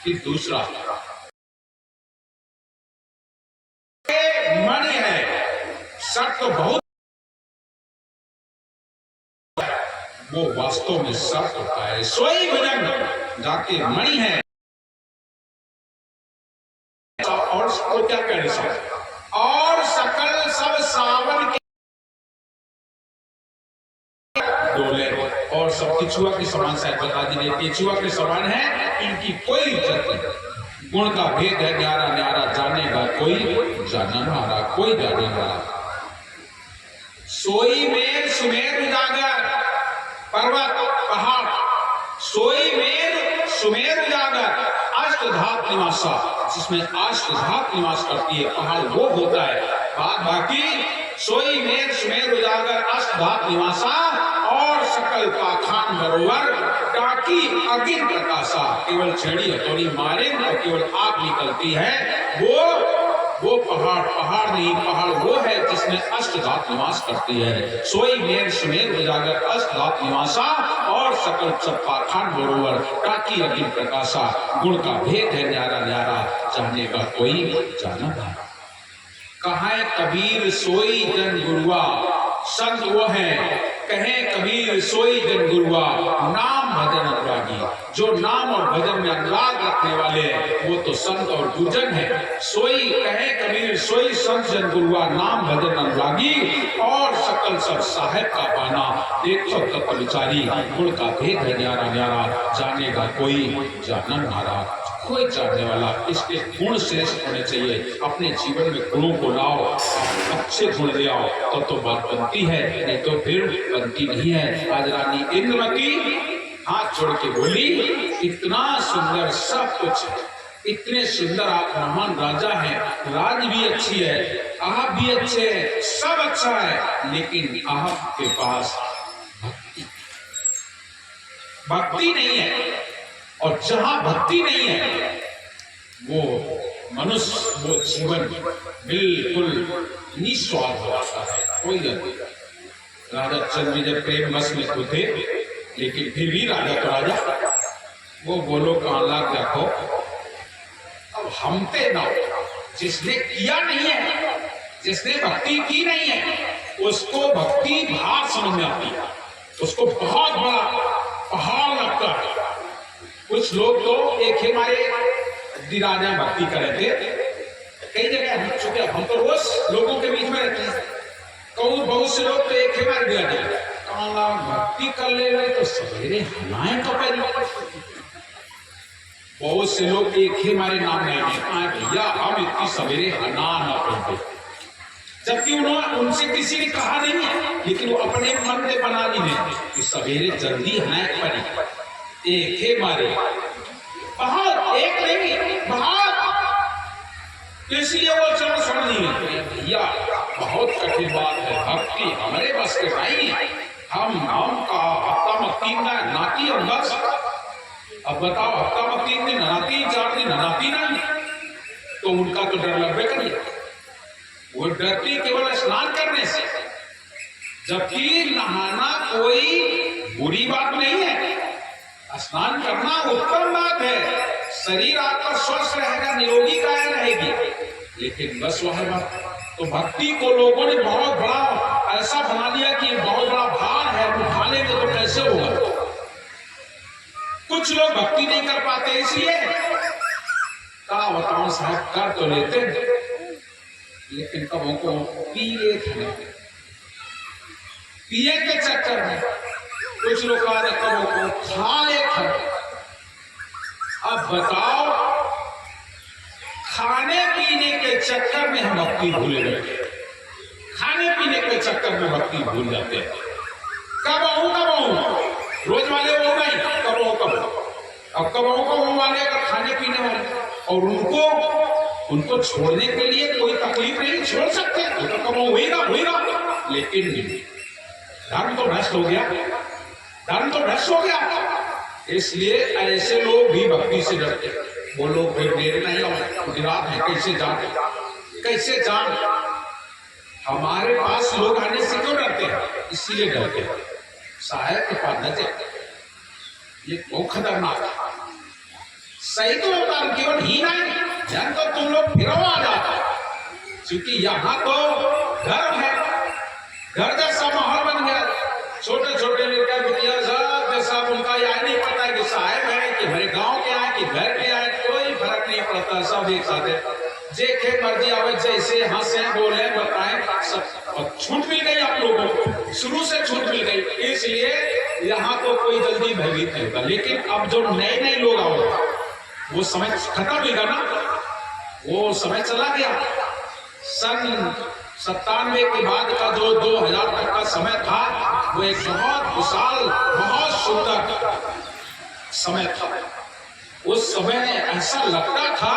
कि दूसरा मणि है, सत तो बहुत, वो वास्तव में सत होता है। सोई भुजंग जाके मणि है। और वो क्या कह रहे और सकल सब सावन के डोले और सब केचुआ के समान, शायद बता दीजिए, केचुआ के समान है, इनकी कोई इज्जत नहीं। गुण का भेद है न्यारा न्यारा, जानेगा कोई जाना हारा, कोई जाने हारा। सोई मेर सुमेर उजागर, पर्वत पहाड़, सोई मेर सुमेर उजागर, अष्टधात निवासा, जिसमें अष्टधात निवास करती है, पहाड़ वो होता है। बात बाकी सोई मेर सुमेर उजागर, अष्टधात निवासा, और सकल पाखान बरोबर, टाकी अग्नि प्रकाशा, केवल छेड़ी हथौड़ी मारे और केवल आग निकलती है। वो पहाड़ नहीं, पहाड़ वो है जिसमें अष्टधात निवास करती है। सोई मेर सुमेर उजागर, अष्टधात निवासा, और सकल सब पाखान बरोबर, टाकी अग्नि प्रकाशा। गुण का भेद है न्यारा न्यारा, जाने का कोई जाना भारा। कहा कबीर सोई जन गुरुआ, संत वो है कहे कबीर सोई जन गुरुआ, नाम भजन अनुरागी, जो नाम और भजन में अनुराग रखने वाले हैं वो तो संत और गुरुजन है। सोई कहे कबीर सोई संत जन गुरुआ, नाम भजन अनुरागी, और सकल सब साहेब का पाना, देखो तत्व विचारी। गुण का भेद है न्यारा न्यारा, जानेगा कोई जाना हारा, कोई जानने वाला। इसके गुण श्रेष्ठ होने चाहिए। अपने जीवन में गुणों को लाओ, अच्छे गुण ले आओ तो बात बनती है, नहीं तो फिर बनती नहीं है। आज रानी इंद्रमती हाथ जोड़ के बोली, इतना सुंदर सब कुछ है, इतने सुंदर आप महान राजा हैं, राज भी अच्छी है, आप भी अच्छे हैं, सब अच्छा है, लेकिन आपके पास भक्ति नहीं है। और जहां भक्ति नहीं है वो मनुष्य, वो जीवन बिल्कुल निस्वार्थ हो जाता है, कोई नहीं। राजा चंद्र जब प्रेम बस में तो थे, लेकिन फिर भी राजा तो राजा, वो बोलो कहाँ लाग रखो, अब हम पे ना, जिसने किया नहीं है, जिसने भक्ति की नहीं है, उसको भक्ति भार समझ में आती है, उसको बहुत बड़ा पहाड़ लगता है। कुछ लोग तो एक ही हमारे राजा भक्ति कर रहे थे, कई जगह चुके, हम तो रोज लोगों के बीच में रहते हैं, कहूँ बहुत से लोग तो एक ही मार दिया जाए, भक्ति कर ले रहे तो सवेरे हनाएं तो पहले, बहुत से लोग एक ही हमारे नाम नहीं है, भैया हम इतनी सवेरे हना ना पड़ते, जबकि उन्होंने उनसे किसी ने कहा नहीं है, लेकिन वो अपने मन में बना ली है कि सवेरे जल्दी हनाएं पड़ी, एक ही मारे, बहुत एक नहीं बहुत, इसलिए वो चलो समझ नहीं, भैया बहुत कठिन बात है, भक्ति हमारे बस के भाई, हम का हफ्ता में 3 दिन नाती और बस। अब बताओ हफ्ता में 3 दिन नहाती, 4 दिन नहाती नहीं, तो उनका तो डर लगभग करिए, वो डरती केवल स्नान करने से, जबकि नहाना कोई बुरी बात नहीं है, स्नान करना उत्तम बात है, शरीर आपका स्वस्थ रहेगा, निरोगी काया रहेगी, लेकिन बस वह बात। तो भक्ति को लोगों ने बहुत बड़ा ऐसा बना दिया कि बहुत बड़ा भार है, उठा लेंगे तो कैसे होगा। कुछ लोग भक्ति नहीं कर पाते, इसलिए क्या बताऊं साहब, कर तो लेते लेकिन कबों को पिए थे, पिए के चक्कर में कुछ लोग कबों को खा लेते। अब बताओ, खाने पीने के चक्कर में हम भक्ति भूल गए, खाने पीने के चक्कर में भक्ति भूल जाते हैं। कब आऊं रोज वाले वो नहीं, कब अब कब वो वाले अगर खाने पीने वाले, और उनको छोड़ने के लिए कोई तकलीफ नहीं, छोड़ सकते, तो कब होगा, लेकिन धर्म तो भ्रष्ट हो गया, धर्म तो भ्रष्ट हो गया। इसलिए ऐसे लोग भी भक्ति से डरते, वो लोग फिर मेरे नहीं आओ गुजरात है, कैसे जान हमारे पास लोग आने से क्यों डरते हैं, इसीलिए डरते हैं। साहेब के पास न जाते, ये बहुत खतरनाक है। सही तो होता केवल ही नहीं, जन तो तुम लोग फिर आ जाता, क्योंकि यहाँ तो घर है, घर जैसा माहौल बन गया। छोटे छोटे लड़का बिटिया सब उनका यह नहीं पता कि साहब है कि हमारे गांव के आए कि घर के आए, कोई फर्क नहीं पड़ता, सब एक साथ है। जे मर्जी आवे जैसे हंसे बोले बताएं, सब छूट मिल गई आप लोगों को, शुरू से छूट मिल गई, इसलिए यहाँ तो कोई जल्दी भयभीत नहीं होगा। लेकिन अब जो नए नए लोग आओगे वो समय खत्म होगा ना, वो समय चला गया। सन 97 के बाद का जो 2000 तक का समय था वो एक बहुत विशाल बहुत सुंदर समय था। उस समय ऐसा लगता था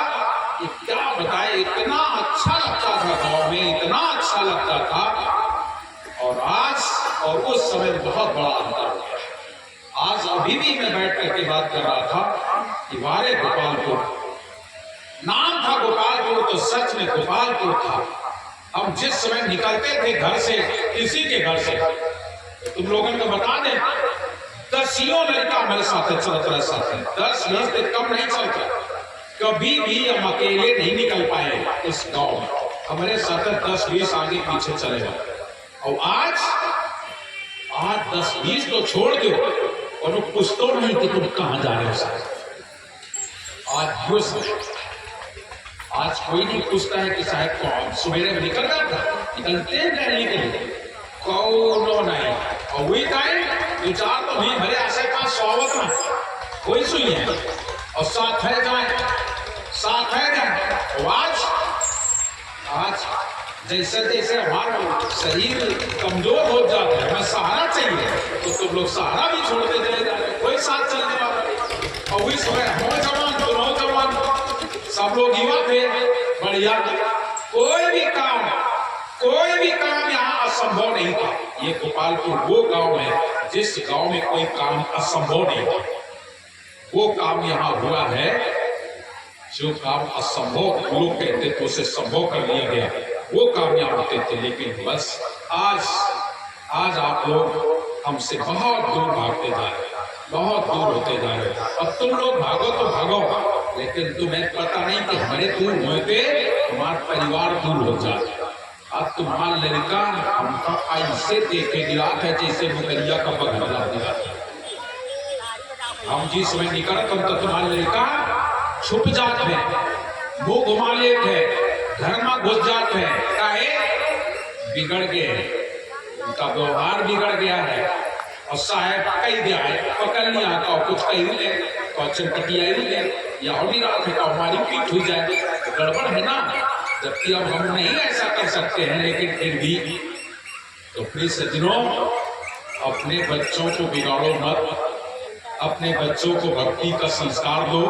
कि क्या बताए, इतना अच्छा लगता था गांव में, इतना अच्छा लगता था। और आज और उस समय बहुत बड़ा अंतर हो गया। आज अभी भी मैं बैठ करके बात कर रहा था कि वारे गोपालपुर नाम था, गोपालपुर तो सच में गोपालपुर था। हम जिस समय निकलते थे घर से, किसी के घर से, तो तुम लोगों को बता दें 10 लड़का हमारे साथ चलते रह सकते, 10-20 से कम नहीं चलता। कभी भी हम अकेले नहीं निकल पाए इस गांव में, हमारे साथ 10-20 आगे पीछे चले गए। और आज 10-20 तो छोड़ दो, और वो पूछते नहीं कि तुम कहां जा रहे हो साहब। आज जो आज कोई नहीं पूछता है कि साहब कौन सवेरे में निकल रहा था, निकलते हैं टहलने के लिए, कौन नहीं। और वही टाइम विचार तो नहीं भरे आशा का स्वागत में कोई सुई है, और साथ है जाए, साथ है जाए। आज जैसे जैसे हमारा शरीर कमजोर हो जाता है, हमें सहारा चाहिए, तो तुम लोग सहारा भी छोड़ते चले जाते, कोई साथ चलने वाला। और उस समय हो जवान तो नौजवान सब लोग युवा थे, बढ़िया। कोई भी काम यहाँ असंभव नहीं था। ये गोपालपुर वो गांव है जिस गांव में कोई काम असंभव नहीं था। वो काम यहाँ हुआ है जो काम असंभव लोग कहते थे उसे संभव कर लिया गया, वो काम यहाँ होते थे। लेकिन बस आज आप लोग हमसे बहुत दूर भागते जा रहे, बहुत दूर होते जा रहे। अब तुम लोग भागो तो भागो, लेकिन तुम्हें पता नहीं कि हमारे दूर होते तुम्हारा परिवार दूर हो जाए। अब तुम्हारा लड़का हमका ऐसे देखे गिरा है जैसे मुकरिया का बगला दिया। हम जिस समय निकलते तो तुम्हारा लड़का छुप जाते हैं, मुंह घुमा लेते हैं, घर में घुस जाते हैं, काहे बिगड़ गए, उनका व्यवहार बिगड़ गया है। और साहब कही दिया है, पकड़ लिया का कुछ कही ले, चनपटिया ले, या होली रात है का हमारी पीठ हुई जाए, गड़बड़ है ना। जबकि अब हम नहीं ऐसा कर सकते हैं, लेकिन फिर भी तो प्रिय सज्जनों, अपने बच्चों को बिगाड़ो मत, अपने बच्चों को भक्ति का संस्कार दो।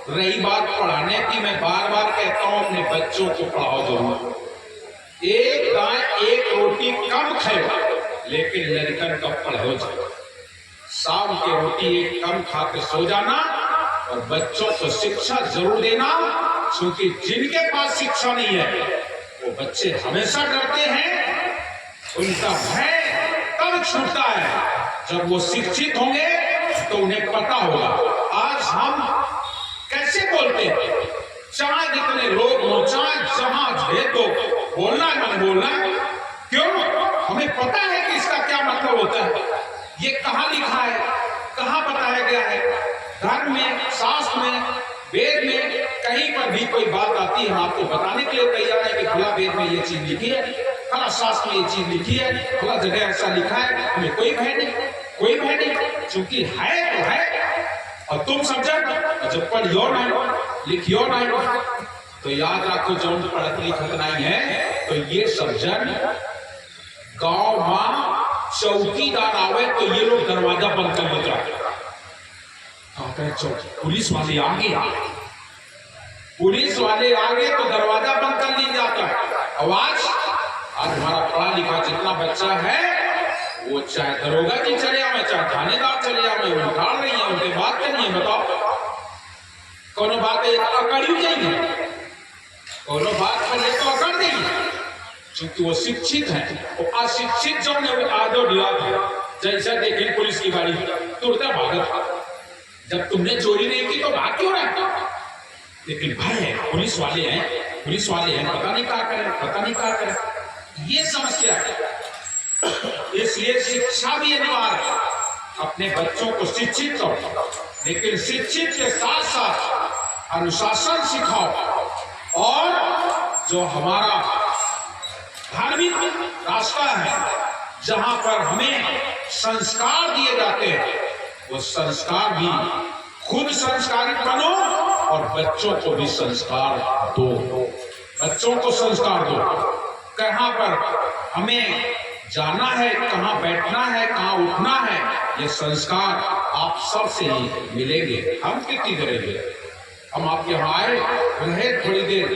रही बात पढ़ाने की, मैं बार बार कहता हूं अपने बच्चों को पढ़ाओ जरूर। एक दाएं एक रोटी कम खाओ, लेकिन लड़कन का पढ़ो जाओ। शाम की रोटी एक कम खा के सो जाना, और बच्चों को शिक्षा जरूर देना, क्योंकि जिनके पास शिक्षा नहीं है वो बच्चे हमेशा डरते हैं। उनका भय तब छूटता है जब वो शिक्षित होंगे, तो उन्हें पता होगा। आज हम कैसे बोलते हैं, चाहे जितने लोग हो, चाहे जहां भेदो, बोलना है मन बोलना, क्यों? हमें पता है कि इसका क्या मतलब होता है, ये कहाँ लिखा है, कहाँ बताया गया है। धर्म में, शास्त्र में, वेद में कहीं पर भी कोई बात आती है, हम आपको बताने के लिए तैयार है कि फला वेद में ये चीज लिखी है, फला शास्त्र में ये चीज लिखी है, फला जगह ऐसा लिखा है। हमें कोई भय नहीं, कोई भय नहीं, क्योंकि है तो है। और तुम समझ जब पढ़ियो नहीं, लिखियो नहीं, तो याद रखो जो पढ़त लिखत नहीं है, तो ये सज्जन गांव में चौकीदार आवे तो ये लोग दरवाजा बंद कर देते हैं। पुलिस वाले आगे, पुलिस वाले आगे तो दरवाजा बंद कर ली जाता है। आज हमारा पढ़ा लिखा जितना बच्चा है, वो चाहे दरोगा जी चले आवे, चाहे थानेदार चले आवे, वो उठाड़ रही है, उनके बात करनी है। बताओ कोनो बात एक अकड़ी जाएगी, कोनो बात पर ये तो अकड़ देगी, क्योंकि वो शिक्षित है। वो अशिक्षित जो है वो आदो डिला है। जैसा देखें पुलिस की गाड़ी तुरंत भागत, जब तुमने चोरी नहीं की तो भाग क्यों रहे? लेकिन भय है, पुलिस वाले हैं, पता नहीं क्या करें, ये समस्या है। इसलिए शिक्षा भी अनिवार्य है। अपने बच्चों को शिक्षित करो, लेकिन शिक्षित के साथ साथ अनुशासन सिखाओ। और जो हमारा धार्मिक रास्ता है, जहां पर हमें संस्कार दिए जाते हैं, वो संस्कार भी खुद संस्कारित बनो और बच्चों को भी संस्कार दो। बच्चों को संस्कार दो, कहां पर हमें जाना है, कहां बैठना है, कहां उठना है, ये संस्कार आप सबसे ही मिलेंगे। हम कितनी करेंगे? हम आपके यहाँ आए, रहे, थोड़ी देर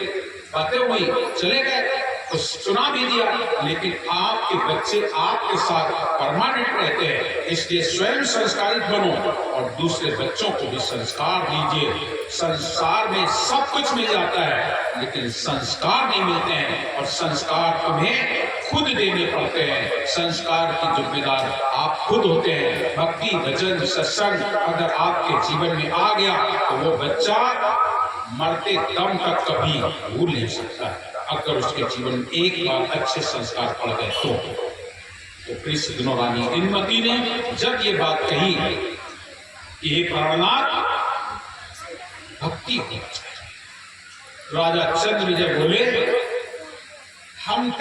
बातें हुई, चले गए, तो सुना भी दिया, लेकिन आपके बच्चे आपके साथ परमानेंट रहते हैं। इसलिए स्वयं संस्कारित बनो और दूसरे बच्चों को भी संस्कार दीजिए। संसार में सब कुछ मिल जाता है, लेकिन संस्कार नहीं मिलते हैं, और संस्कार तुम्हें खुद देने पड़ते हैं। संस्कार की जिम्मेदार आप खुद होते हैं। भक्ति, भजन, सत्संग अगर आपके जीवन में आ गया तो वो बच्चा मरते दम तक कभी भूल नहीं सकता, अगर उसके जीवन में एक बार अच्छे संस्कार पड़ गए तो प्रिय सज्जनों, रानी इंद्रमती ने जब ये बात कही कि हे प्राणनाथ, भक्ति होनी चाहिए, राजा चंद्रविजय बोले, हम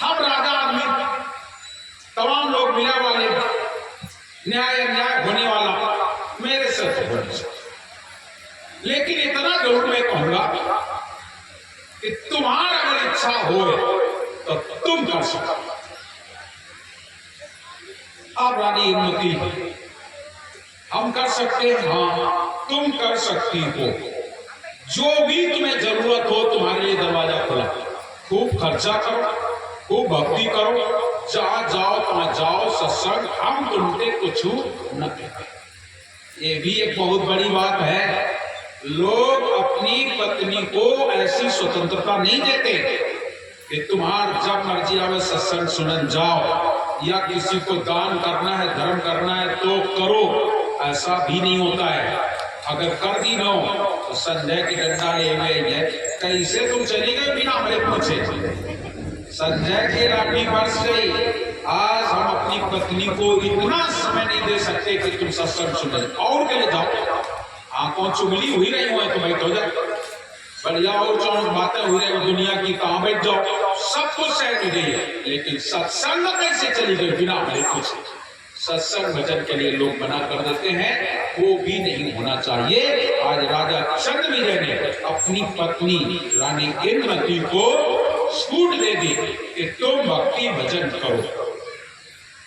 राजा आदमी, तमाम लोग मिला वाले, न्याय अन्याय होने वाला मेरे सर से होने से, लेकिन इतना जरूर मैं कहूंगा कि तुम्हारा अगर इच्छा हो तो तुम कर सकते। अब रानी इंद्रमती, हम कर सकते हैं? हाँ, तुम कर सकती हो। जो भी तुम्हें जरूरत हो, तुम्हारे लिए दरवाजा खुला। खूब खर्चा करो, खूब भक्ति करो, जहां जाओ तहां जाओ, सत्संग, हम तुमसे कुछ न कहते। ये भी एक बहुत बड़ी बात है। लोग अपनी पत्नी को ऐसी स्वतंत्रता नहीं देते कि तुम्हार जब मर्जी आवे सत्संग सुनन जाओ, या किसी को दान करना है, धर्म करना है तो करो, ऐसा भी नहीं होता है। अगर कर दी न तो संजय की डंडा ले गए, कैसे तुम चली गए बिना हमारे पूछे? संजय की लाठी बरस गई। आज हम अपनी पत्नी को इतना समय नहीं दे सकते कि तुम सत्संग सुने, और के लिए जाओ, आंखों चुगली हुई रही हो तो बैठ हो जाए, बढ़िया और चौंक बातें हुई रही, दुनिया की कहां बैठ जाओ, सब कुछ सह गई है, लेकिन सत्संग कैसे चली गई बिना हमारे कुछ? सत्संग भजन के लिए लोग मना कर देते हैं, वो भी नहीं होना चाहिए। आज राजा चंद्रविजय ने अपनी पत्नी रानी इंद्रमती को छूट दे दी कि तुम भक्ति भजन करो,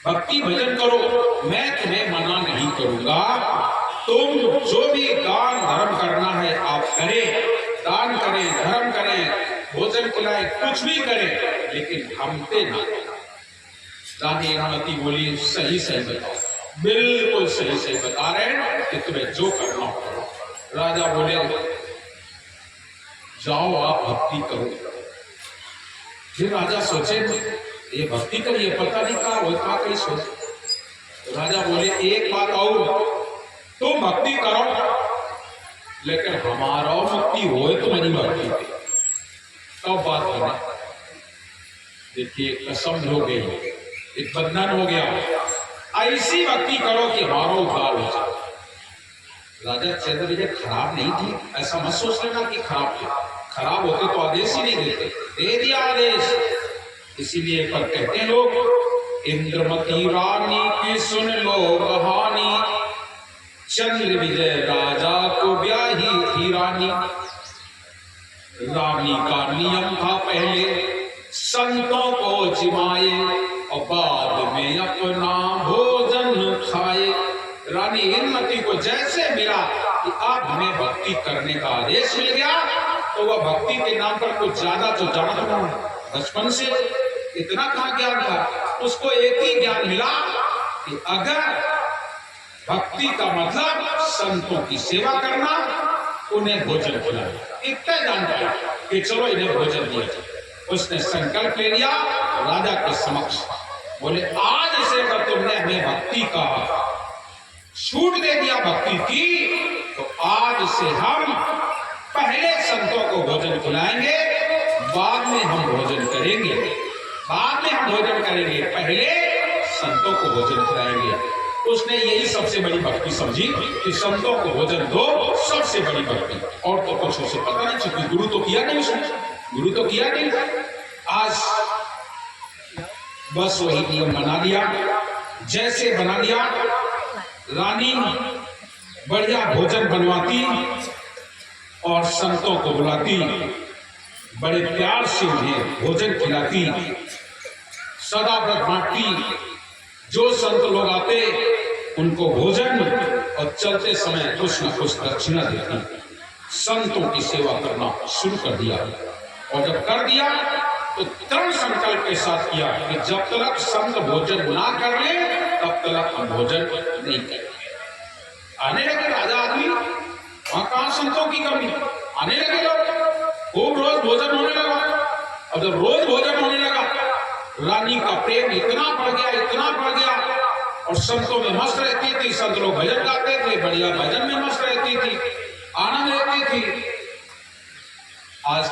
भक्ति भजन करो, मैं तुम्हें मना नहीं करूंगा। तुम जो भी दान धर्म करना है आप करें, दान करें, धर्म करें, भोजन खिलाएं, कुछ भी करें, लेकिन हमसे ना। रानी इंद्रमती बोली, सही बताओ, बिल्कुल सही बता रहे हैं कि तुम्हें जो करना हो। राजा बोले, जाओ आप भक्ति करो। फिर राजा सोचे, ये भक्ति करिए, पता नहीं कहा वो था, कहीं सोचे। राजा बोले, एक बात और, तुम भक्ति करो, लेकिन हमारा मुक्ति हो तुम्हारी भक्ति, तब बात करना। देखिए, कसम हो गई, एक बंधन हो गया, ऐसी भक्ति करो कि हमारा उद्धार हो जाए। राजा चंद्रविजय खराब नहीं थी, ऐसा मत सोच लेना कि खराब थे, खराब होते तो आदेश ही नहीं देते, दे दिया आदेश। इसीलिए पर कहते हैं लोग, इंद्रमती रानी की सुन लो कहानी, चंद्रविजय राजा को ब्याही थी रानी। रानी का नियम था पहले संतों को जिमाए और बाद में अपना भोजन खाए। रानी इंद्रमती को जैसे मिला कि अब हमें भक्ति करने का आदेश मिल गया, तो वह भक्ति के नाम पर कुछ ज्यादा तो जानता था, बचपन से इतना कहाँ ज्ञान था, उसको एक ही ज्ञान मिला कि अगर भक्ति का मतलब संतों की सेवा करना, उन्हें भोजन खिलाना, इतना जानता है कि चलो इन्हें भोजन दिया जाए। उसने संकल्प ले लिया राजा के समक्ष, बोले, आज से अगर तुमने हमें भक्ति कहा छूट दे दिया भक्ति की, तो आज से हम पहले संतों को भोजन खिलाएंगे, बाद में हम भोजन करेंगे, पहले संतों को भोजन खिलाएंगे। उसने यही सबसे बड़ी भक्ति समझी कि संतों को भोजन दो, सबसे बड़ी भक्ति। और तो कुछ उसे पता नहीं, क्योंकि गुरु तो किया नहीं। आज बस वही नियम बना लिया, जैसे बना लिया। रानी बढ़िया भोजन बनवाती और संतों को बुलाती, बड़े प्यार से उन्हें भोजन खिलाती, सदा व्रत बांटती। जो संत लोग आते उनको भोजन और चलते समय कुछ न कुछ दक्षिणा देती। संतों की सेवा करना शुरू कर दिया, और जब कर दिया तो दृढ़ संकल्प के साथ किया कि जब तक संत भोजन ना कर ले तब तक हम भोजन नहीं करेंगे। आने लगे राजा आदमी, वहां कहां संतों की कमी, आने लगे लोग, खूब रोज भोजन होने लगा। और जब रोज भोजन होने लगा, रानी का प्रेम इतना बढ़ गया, और संतों में मस्त रहती थी। संत लोग भजन गाते थे, बढ़िया भजन में मस्त रहती थी, आनंद रहती थी। आज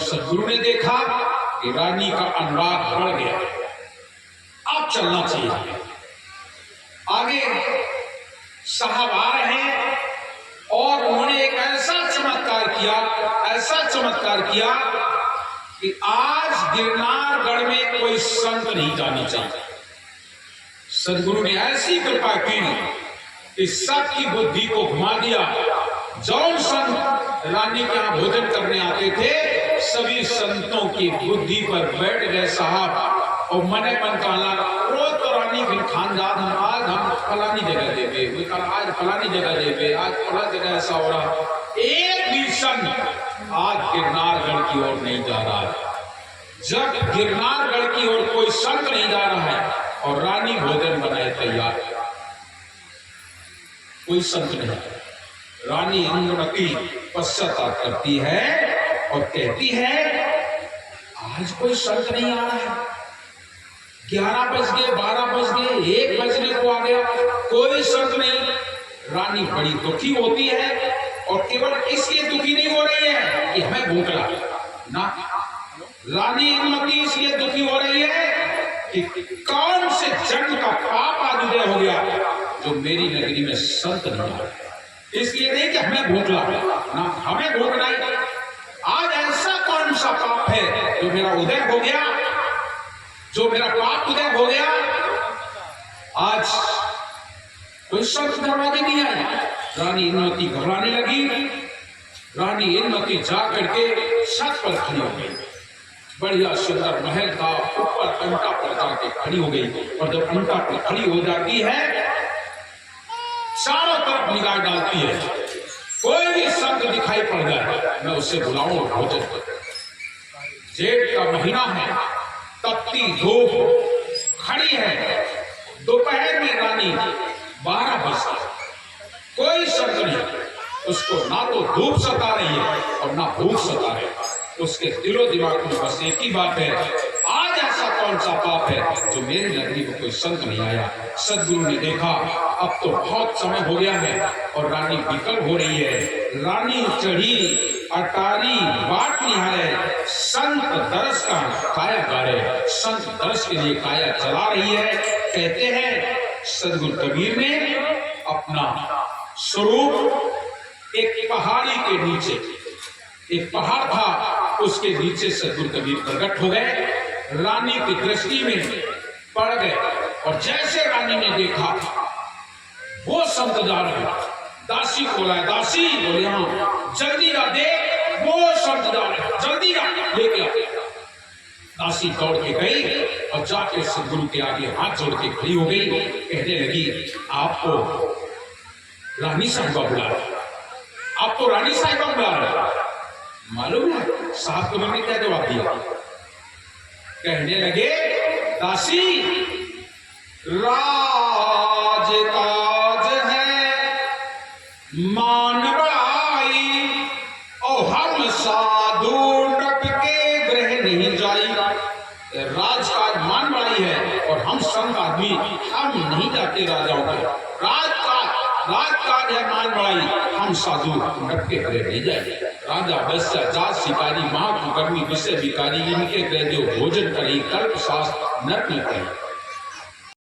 सदगुरु ने देखा कि रानी का अनुराग बढ़ गया, अब चलना चाहिए आगे। साहब आ रहे हैं और उन्होंने एक ऐसा चमत्कार किया कि आज गिरनारगढ़ में कोई संत नहीं जाना चाहिए। सदगुरु ने ऐसी कृपा की कि सबकी बुद्धि को घुमा दिया। जौन संत रानी के यहाँ भोजन करने आते थे, सभी संतों की बुद्धि पर बैठ गए साहब, और मने मन कहला, रोज तो रानी फिर खानदान आज हम फलानी जगह देवे, आज फलानी जगह देवे, आज फला जगह ऐसा हो रहा। एक भी संत आज गिरनारगढ़ की ओर नहीं जा रहा है। जब गिरनारगढ़ की ओर कोई संत नहीं जा रहा है और रानी भोजन बनाए तैयार, कोई संत नहीं। रानी इंद्रमती पश्चाताप करती है और कहती है, आज कोई संत नहीं आ रहा है। 11 बज गए, 12 बज गए, 1 बजने को आ गया, कोई संत नहीं। रानी बड़ी दुखी होती है, और केवल इसलिए दुखी नहीं हो रही है कि हमें भूख लगी ना, रानी इंद्रमती इसलिए दुखी हो रही है कि कौन से जन्म का पाप आज उदय हो गया जो मेरी नगरी में संत नहीं आए। इसलिए नहीं कि हमें भूख लगा ना, हमें भूख नहीं, आज ऐसा कौन सा पाप है जो मेरा उदय हो गया, जो मेरा पाप उदय हो गया। आज कोई संत दरवाजे नहीं आए। रानी इंद्रमती घबराने लगी। रानी इंद्रमती जा करके छत पर खड़ी हो गई। बढ़िया सुंदर महल था, ऊपर अंटा पर जाके खड़ी हो गई। और जब अंटा पर खड़ी हो जाती है, चारों तरफ निगाह डालती है, कोई भी संत दिखाई पड़ जाए मैं उससे बुलाऊं और भोजन करूं। जेठ का महीना है, तपती धूप खड़ी है, दोपहर में रानी 12 बजे, कोई संत नहीं। उसको ना तो धूप सता रही है और ना भूख सता रही है। उसके दिलो दिमाग में बस एक ही बात है, आज ऐसा कौन सा पाप है जो मेरी नगरी में कोई संत नहीं आया। सदगुरु ने देखा अब तो बहुत समय हो गया है और रानी विकल हो रही है। रानी चढ़ी अटारी बाट निहारे, संत दरस का काया गारे, संत दरस के लिए काया चला रही है। कहते हैं सदगुरु कबीर ने अपना स्वरूप एक पहाड़ी के नीचे, एक पहाड़ था उसके नीचे सदगुरु कबीर प्रकट हो गए, रानी की दृष्टि में पड़ गए। और जैसे रानी ने देखा वो संत जा रहे, दासी को लाया, दासी बोले हाँ जल्दी आ दे, वो संत जा रहे, जल्दी आ लेके आ। दासी दौड़ के गई और जाके सदगुरु के आगे हाथ जोड़ के खड़ी हो गई। कहने लगी आपको रानी साहिबा बुला रहे, आपको रानी साहिबा बुला रहे। मालूम है साहब को मैंने क्या जवाब दिया? कहने लगे दासी राज काज है मान बड़ाई, और हम साधु नप के ग्रह नहीं जाई। राजकाज मान बड़ाई है और हम संत आदमी हम नहीं जाते राजाओं का राजकाज। रात कार्य है मान बड़ाई हम साधु नटके करे ले जाए राजा बस्या जात शिकारी महाकुकर्मी विषय विकारी इनके ग्रह जो भोजन करी कल्प शास्त्र नट न करी